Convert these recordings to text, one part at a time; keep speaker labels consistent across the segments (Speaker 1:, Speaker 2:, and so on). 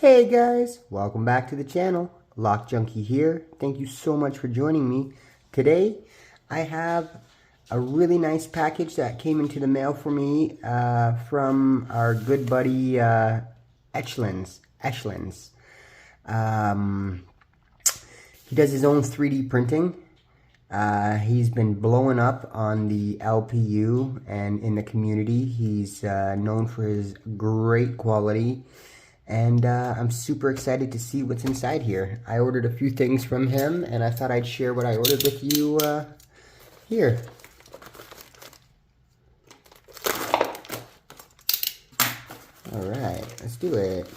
Speaker 1: Hey guys, welcome back to the channel. Lock Junkie here. Thank you so much for joining me. Today, I have a really nice package that came into the mail for me from our good buddy Echelons. He does his own 3D printing. He's been blowing up on the LPU and in the community. He's known for his great quality. And I'm super excited to see what's inside here. I ordered a few things from him, and I thought I'd share what I ordered with you here. Alright, let's do it.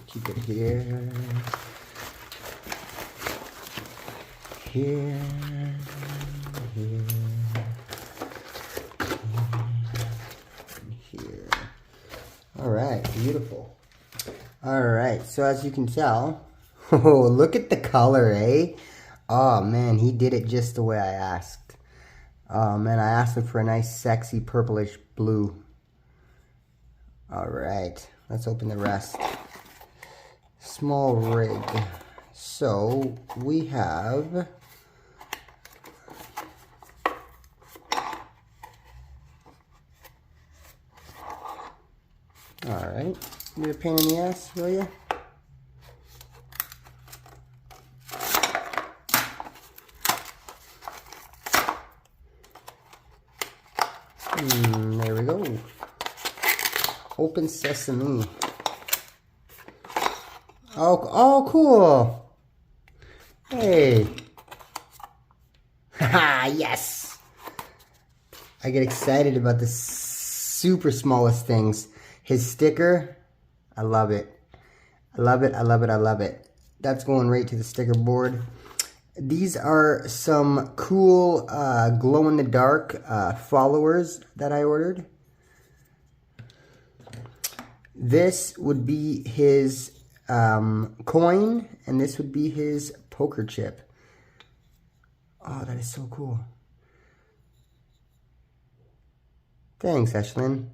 Speaker 1: Keep it here. Here. Alright, beautiful. Alright, so as you can tell, oh, look at the color, eh? Oh man, he did it just the way I asked. Oh man, I asked him for a nice sexy purplish blue. Alright, let's open the rest. Small rig. So, we have alright, be a pain in the ass, will ya? There we go. Open sesame. Oh, cool. Hey. Haha, yes. I get excited about the super smallest things. His sticker, I love it. I love it, I love it, I love it. That's going right to the sticker board. These are some cool glow-in-the-dark followers that I ordered. This would be his coin, and this would be his poker chip. Oh, that is so cool. Thanks, Ashlyn.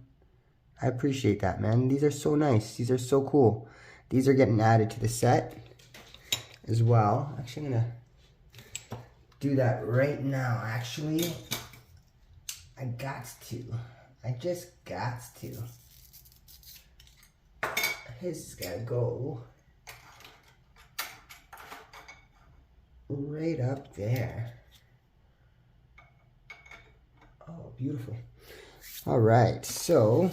Speaker 1: I appreciate that, man. These are so nice. These are so cool. These are getting added to the set as well. Actually, I'm going to do that right now, actually. I got to. I just got to. His has got to go right up there. Oh, beautiful. All right, so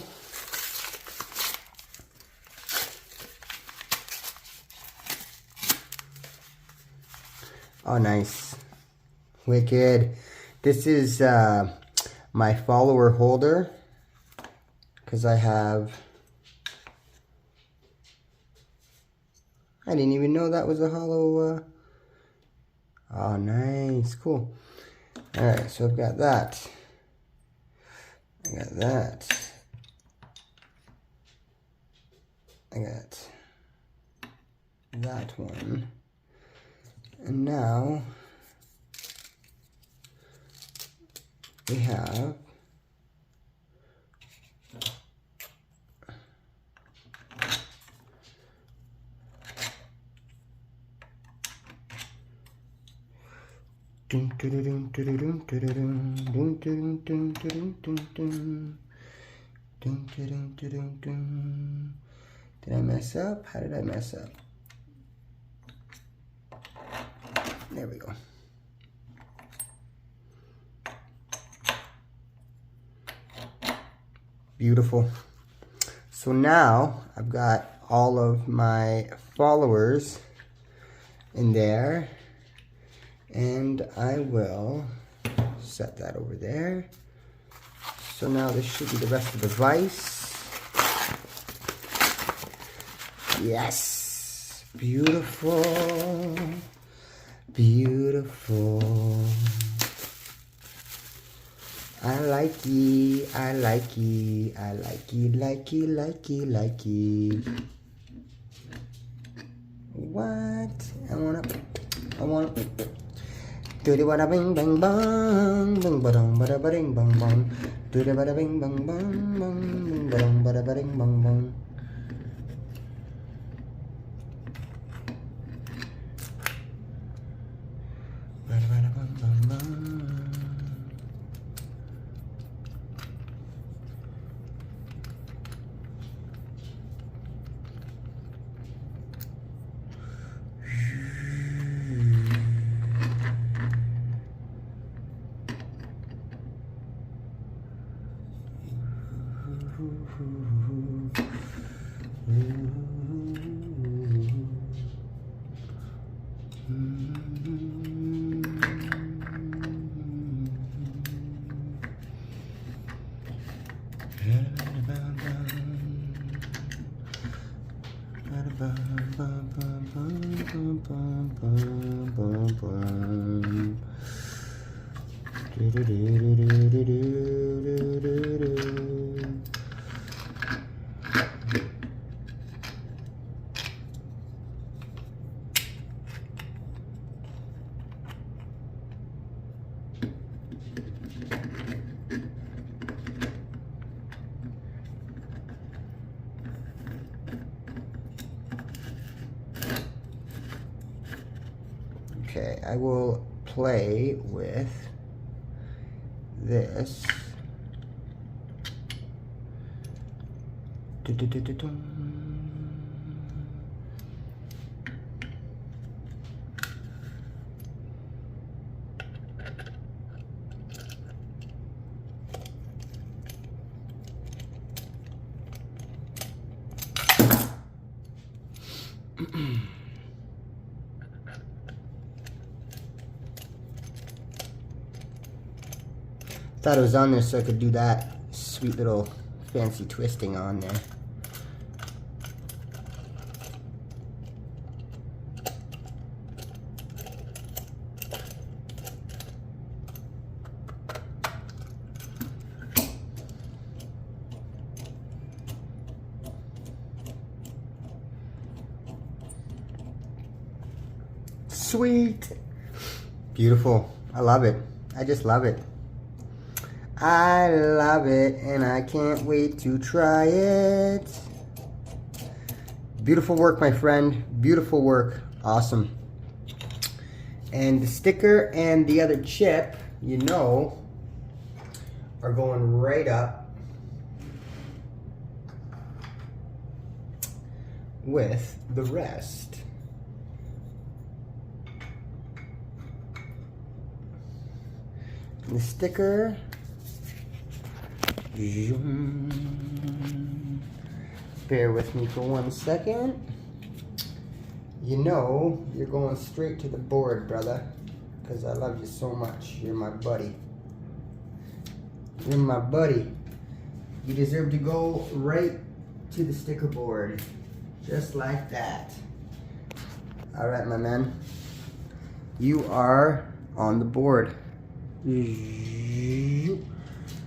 Speaker 1: oh, nice. Wicked. This is my follower holder, because I didn't even know that was a hollow. Oh, nice. Cool. Alright, so I've got that. I got that. I got that one. And now we have did I mess up? How did I mess up? There we go. Beautiful. So now I've got all of my followers in there, and I will set that over there. So now this should be the rest of the vise. Yes, beautiful, beautiful. I like ye, I like ye, I like ye, like ye, like ye, like ye. What? I wanna. Do the bada bing bang bang, bing badong bada bading bang bang. Do the bada bing bang bang bang, bing badong bada bading bang bang. Bada bada bang bang bang. Okay, I will play with this. Thought it was on there so I could do that sweet little fancy twisting on there. Sweet. Beautiful. I love it. I just love it. I love it, and I can't wait to try it. Beautiful work, my friend. Beautiful work. Awesome. And the sticker and the other chip, you know, are going right up with the rest. And the sticker, bear with me for 1 second. You know you're going straight to the board, brother, because I love you so much. You're my buddy. You're my buddy. You deserve to go right to the sticker board, just like that. All right, my man. You are on the board.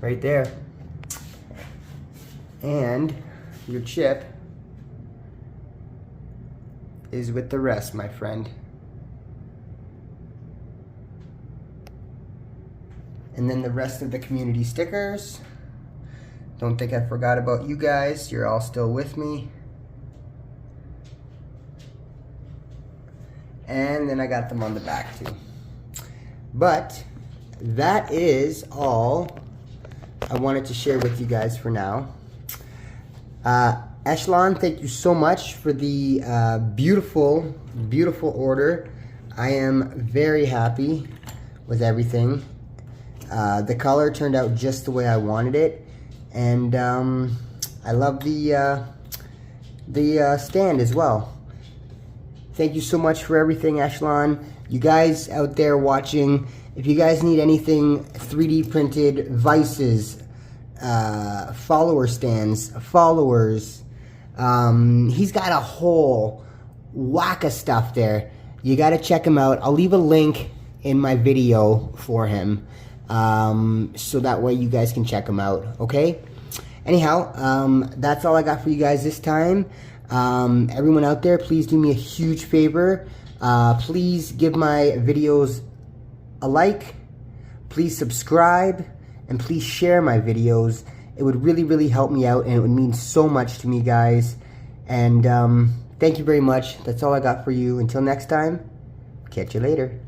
Speaker 1: Right there. And your chip is with the rest, my friend. And then the rest of the community stickers. Don't think I forgot about you guys. You're all still with me. And then I got them on the back too. But that is all I wanted to share with you guys for now. Echelon, thank you so much for the beautiful, beautiful order. I am very happy with everything. The color turned out just the way I wanted it, and I love the stand as well. Thank you so much for everything, Echelon. You guys out there watching, if you guys need anything 3D printed, vices, follower stands, followers, he's got a whole whack of stuff there. You got to check him out. I'll leave a link in my video for him, so that way you guys can check him out, okay? Anyhow, that's all I got for you guys this time. Everyone out there, please do me a huge favor. Please give my videos a like, please subscribe, and please share my videos. It would really, really help me out, and it would mean so much to me, guys. And thank you very much. That's all I got for you. Until next time, catch you later.